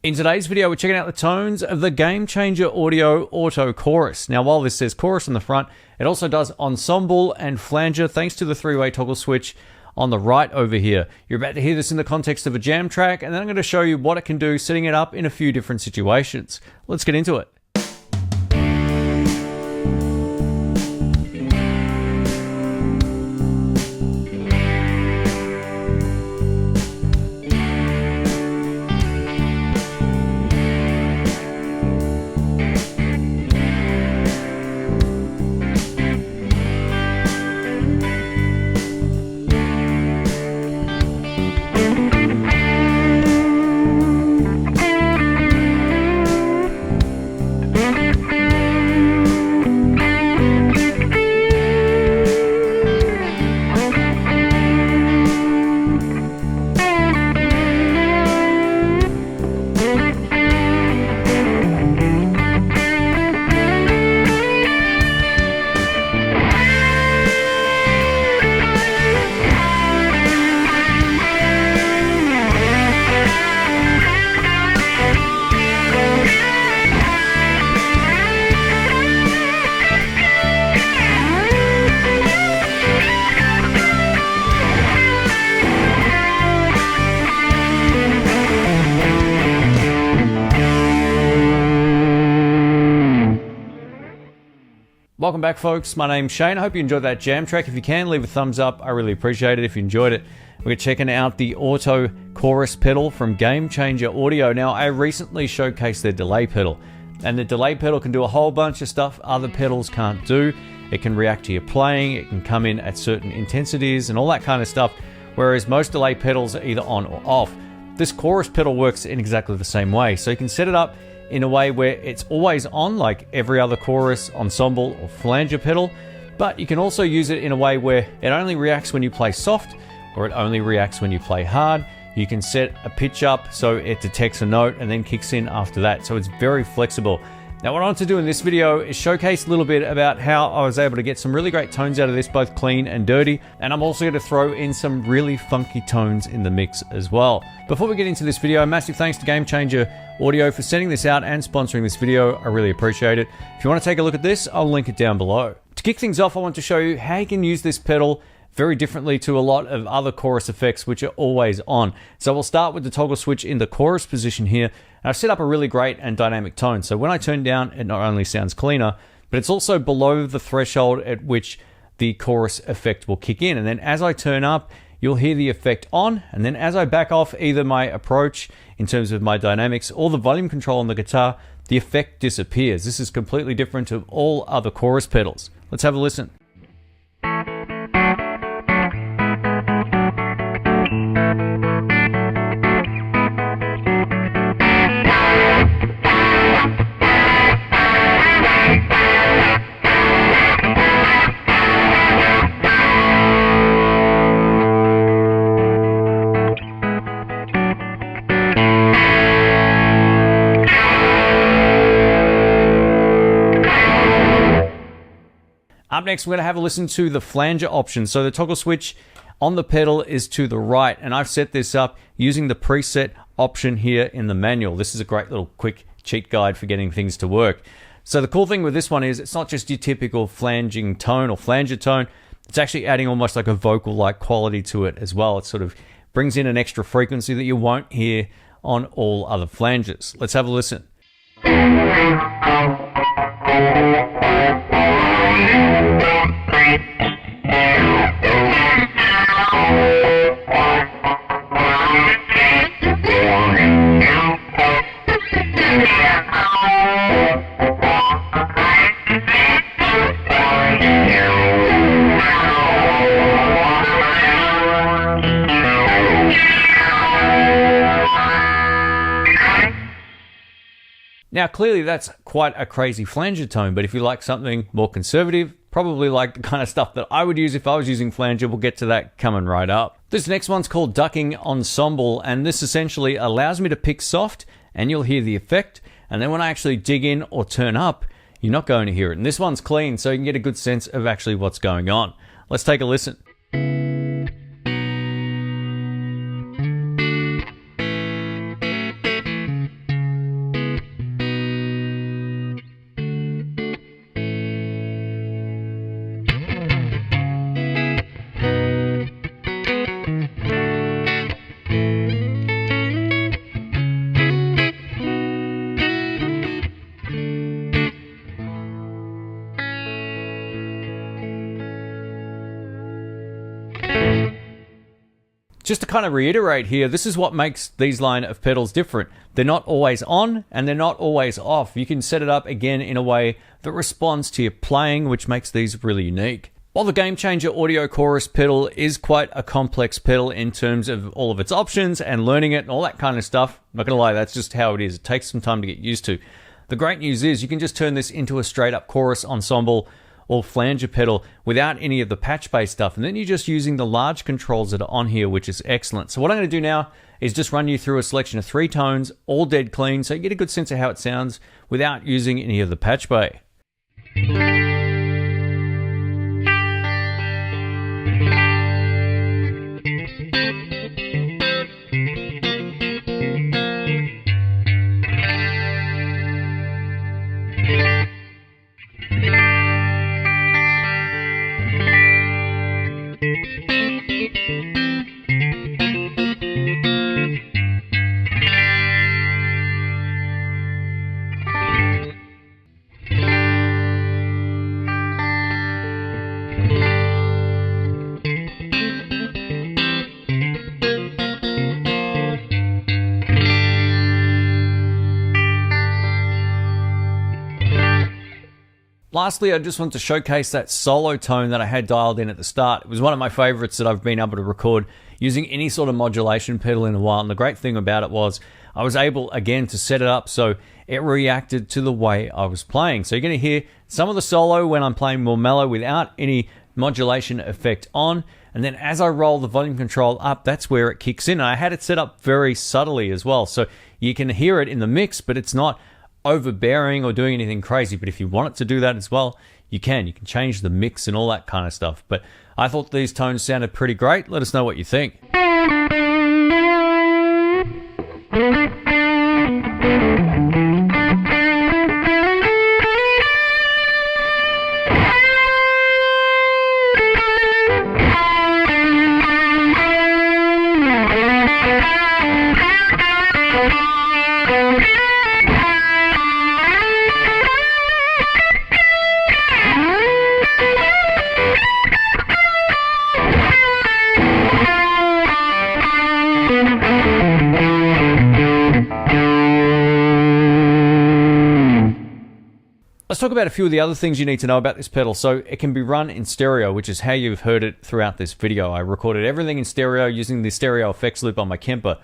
In today's video, we're checking out the tones of the Gamechanger Audio Auto Chorus. Now, while this says chorus on the front, it also does ensemble and flanger thanks to the three-way toggle switch on the right over here. You're about to hear this in the context of a jam track, and then I'm going to show you what it can do setting it up in a few different situations. Let's get into it. Welcome back, folks. My name's Shane. I hope you enjoyed that jam track. If you can, leave a thumbs up. I really appreciate it if you enjoyed it. We're checking out the Auto Chorus pedal from Gamechanger Audio. Now, I recently showcased their delay pedal, and the delay pedal can do a whole bunch of stuff other pedals can't do. It can react to your playing, it can come in at certain intensities and all that kind of stuff, whereas most delay pedals are either on or off. This chorus pedal works in exactly the same way, so you can set it up in a way where it's always on, like every other chorus, ensemble, or flanger pedal, but you can also use it in a way where it only reacts when you play soft, or it only reacts when you play hard. You can set a pitch up so it detects a note and then kicks in after that, so it's very flexible. Now, what I want to do in this video is showcase a little bit about how I was able to get some really great tones out of this, both clean and dirty, and I'm also going to throw in some really funky tones in the mix as well. Before we get into this video, massive thanks to Gamechanger Audio for sending this out and sponsoring this video. I really appreciate it. If you want to take a look at this, I'll link it down below. To kick things off, I want to show you how you can use this pedal very differently to a lot of other chorus effects which are always on. So we'll start with the toggle switch in the chorus position here. And I've set up a really great and dynamic tone. So when I turn down, it not only sounds cleaner, but it's also below the threshold at which the chorus effect will kick in. And then as I turn up, you'll hear the effect on. And then as I back off either my approach in terms of my dynamics or the volume control on the guitar, the effect disappears. This is completely different to all other chorus pedals. Let's have a listen. Up next, we're going to have a listen to the flanger option. So the toggle switch on the pedal is to the right, and I've set this up using the preset option here in the manual. This is a great little quick cheat guide for getting things to work. So the cool thing with this one is it's not just your typical flanging tone or flanger tone. It's actually adding almost like a vocal-like quality to it as well. It sort of brings in an extra frequency that you won't hear on all other flangers. Let's have a listen. Now, clearly that's quite a crazy flanger tone, but if you like something more conservative, probably like the kind of stuff that I would use if I was using flanger, we'll get to that coming right up. This next one's called Ducking Ensemble, and this essentially allows me to pick soft, and you'll hear the effect, and then when I actually dig in or turn up, you're not going to hear it. And this one's clean, so you can get a good sense of actually what's going on. Let's take a listen. Just to kind of reiterate here, this is what makes these line of pedals different. They're not always on and they're not always off. You can set it up again in a way that responds to your playing, which makes these really unique. While the Gamechanger Audio Chorus pedal is quite a complex pedal in terms of all of its options and learning it and all that kind of stuff, I'm not going to lie, that's just how it is. It takes some time to get used to. The great news is you can just turn this into a straight up chorus, ensemble, or flanger pedal without any of the patch-based stuff. And then you're just using the large controls that are on here, which is excellent. So what I'm going to do now is just run you through a selection of 3 tones, all dead clean, so you get a good sense of how it sounds without using any of the patch bay. Lastly, I just want to showcase that solo tone that I had dialed in at the start. It was one of my favorites that I've been able to record using any sort of modulation pedal in a while. And the great thing about it was I was able, again, to set it up so it reacted to the way I was playing. So you're going to hear some of the solo when I'm playing more mellow without any modulation effect on. And then as I roll the volume control up, that's where it kicks in. And I had it set up very subtly as well. So you can hear it in the mix, but it's not overbearing or doing anything crazy. But if you want it to do that as well, you can change the mix and all that kind of stuff. But I thought these tones sounded pretty great. Let us know what you think. Let's talk about a few of the other things you need to know about this pedal. So it can be run in stereo, which is how you've heard it throughout this video. I recorded everything in stereo using the stereo effects loop on my Kemper.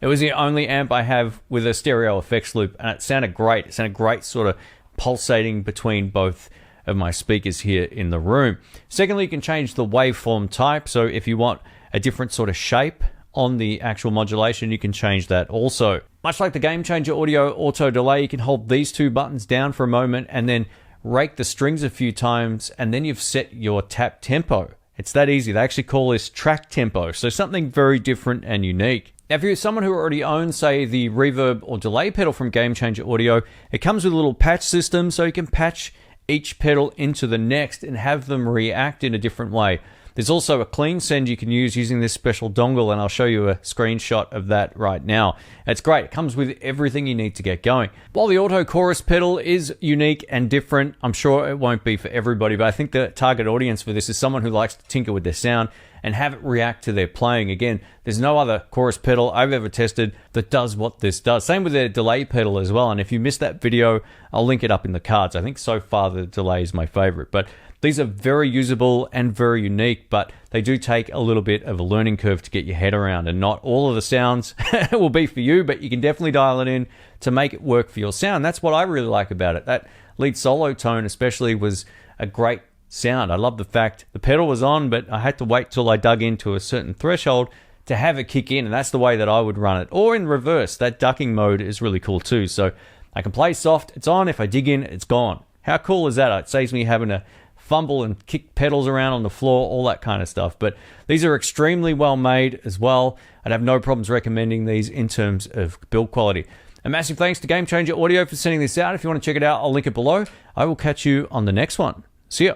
It was the only amp I have with a stereo effects loop, and it sounded great. It sounded great sort of pulsating between both of my speakers here in the room. Secondly, you can change the waveform type. So if you want a different sort of shape on the actual modulation, you can change that also. Much like the Gamechanger Audio Auto Delay, you can hold these 2 buttons down for a moment and then rake the strings a few times, and then you've set your tap tempo. It's that easy. They actually call this track tempo, so something very different and unique. Now, if you're someone who already owns, say, the reverb or delay pedal from Gamechanger Audio, it comes with a little patch system, so you can patch each pedal into the next and have them react in a different way. There's also a clean send you can use using this special dongle, and I'll show you a screenshot of that right now. It's great. It comes with everything you need to get going. While the Auto Chorus pedal is unique and different, I'm sure it won't be for everybody, but I think the target audience for this is someone who likes to tinker with their sound and have it react to their playing. Again, there's no other chorus pedal I've ever tested that does what this does. Same with their delay pedal as well, and if you missed that video, I'll link it up in the cards. I think so far the delay is my favorite, but these are very usable and very unique, but they do take a little bit of a learning curve to get your head around, and not all of the sounds will be for you, but you can definitely dial it in to make it work for your sound. That's what I really like about it. That lead solo tone especially was a great sound. I love the fact the pedal was on, but I had to wait till I dug into a certain threshold to have it kick in, and that's the way that I would run it. Or in reverse, that ducking mode is really cool too. So I can play soft, it's on, if I dig in, it's gone. How cool is that? It saves me having to fumble and kick pedals around on the floor, all that kind of stuff. But these are extremely well made as well. I'd have no problems recommending these in terms of build quality. A massive thanks to Gamechanger Audio for sending this out. If you want to check it out, I'll link it below. I will catch you on the next one. See ya.